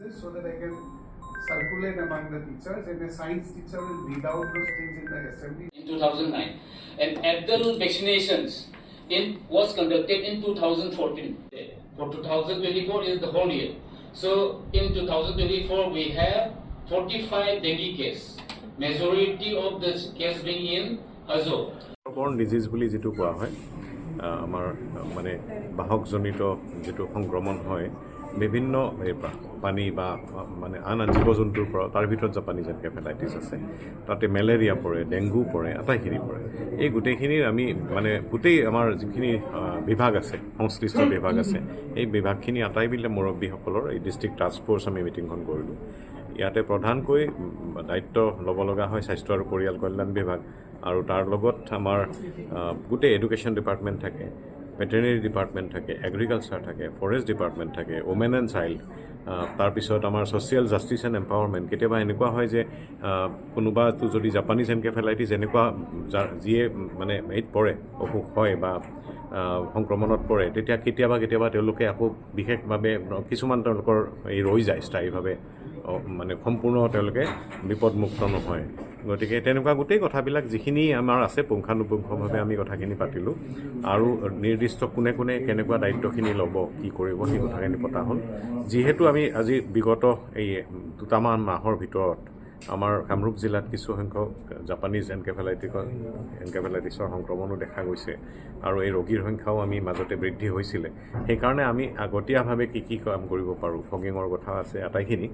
this so that I can circulate among the teachers, and a science teacher will read out those things in the assembly. In 2009, and adult vaccinations was conducted in 2014. For 2024 is the whole year. So in 2024 we have 45 dengue cases. Majority of the case being in Hazo. Born disease বুলি যিটো কোৱা হয় আমাৰ মানে বাহকজনিত যিটো সংক্ৰমণ হয় বিভিন্ন পানী বা মানে আন জীৱ জন্তুৰ পৰা তাৰ ভিতৰত জাপানীজ এনকেফেলাইটিছ আছে তাতে মেলেৰিয়া পৰে ডেংগু পৰে আটাইখিনি পৰে এই গোটেইখিনিৰ আমি মানে গোটেই আমাৰ যিখিনি বিভাগ আছে সংশ্লিষ্ট বিভাগ আছে এই বিভাগখিনি আটাইবিলাক মুৰব্বীসকলৰ এই ডিষ্ট্ৰিক্ট টাস্ক ফ'ৰ্চ আমি মিটিংখন কৰিলোঁ ইয়াতে প্ৰধানকৈ দায়িত্ব ল'ব লগা হয় স্বাস্থ্য আৰু পৰিয়াল কল্যাণ বিভাগ আৰু তাৰ লগত আমাৰ গোটেই এডুকেশ্যন ডিপাৰ্টমেণ্ট থাকে ভেটেৰিনেৰী ডিপাৰ্টমেণ্ট থাকে এগ্ৰিকালচাৰ থাকে ফৰেষ্ট ডিপাৰ্টমেণ্ট থাকে ওমেন এণ্ড চাইল্ড তাৰপিছত আমাৰ ছ'চিয়েল জাষ্টিছ এণ্ড এম্পাৱাৰমেণ্ট কেতিয়াবা এনেকুৱা হয় যে কোনোবাটো যদি জাপানীজ এনকেফেলাইটিছ এনেকুৱা যিয়ে মানে হেৰিত পৰে অসুখ হয় বা সংক্ৰমণত পৰে তেতিয়া কেতিয়াবা তেওঁলোকে আকৌ বিশেষভাৱে কিছুমান তেওঁলোকৰ এই ৰৈ যায় স্থায়ীভাৱে মানে সম্পূৰ্ণ তেওঁলোকে বিপদমুক্ত নহয় গতিকে তেনেকুৱা গোটেই কথাবিলাক যিখিনি আমাৰ আছে পুংখানুপুংখভাৱে আমি কথাখিনি পাতিলোঁ আৰু নিৰ্দিষ্ট কোনে কোনে কেনেকুৱা দায়িত্বখিনি ল'ব কি কৰিব সেই কথাখিনি পতা হ'ল যিহেতু আমি আজি বিগত এই দুটামান মাহৰ ভিতৰত আমাৰ কামৰূপ জিলাত কিছু সংখ্যক জাপানীজ এনকেফেলাইটিছৰ সংক্ৰমণো দেখা গৈছে আৰু এই ৰোগীৰ সংখ্যাও আমি মাজতে বৃদ্ধি হৈছিলে সেইকাৰণে আমি আগতীয়াভাৱে কি কাম কৰিব পাৰোঁ ফগিঙৰ কথা আছে আটাইখিনি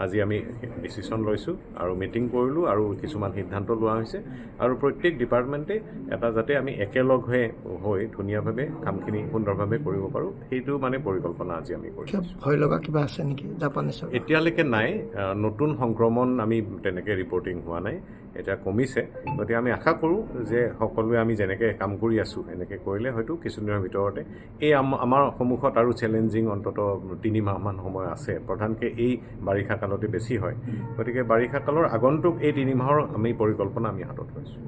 আজি আমি ডিচিশ্যন লৈছোঁ আৰু মিটিং কৰিলোঁ আৰু কিছুমান সিদ্ধান্ত লোৱা হৈছে আৰু প্ৰত্যেক ডিপাৰ্টমেণ্টে এটা যাতে আমি একেলগ হৈ ধুনীয়াভাৱে কামখিনি সুন্দৰভাৱে কৰিব পাৰোঁ সেইটো মানে পৰিকল্পনা আজি আমি কৰিছোঁ ভয় লগা কিবা আছে নেকি জাপানীজৰ এতিয়ালৈকে নাই নতুন সংক্ৰমণ আমি তেনেকৈ ৰিপৰ্টিং হোৱা নাই এতিয়া কমিছে গতিকে আমি আশা কৰোঁ যে সকলোৱে আমি যেনেকৈ কাম কৰি আছোঁ এনেকৈ কৰিলে হয়তো কিছুদিনৰ ভিতৰতে এই আমাৰ সন্মুখত আৰু চেলেঞ্জিং অন্ততঃ 3 মাহমান সময় আছে প্ৰধানকৈ এই বাৰিষা কালতে বেছি হয় গতিকে বাৰিষা কালৰ আগন্তুক এই 3 মাহৰ আমি পৰিকল্পনা আমি হাতত লৈছোঁ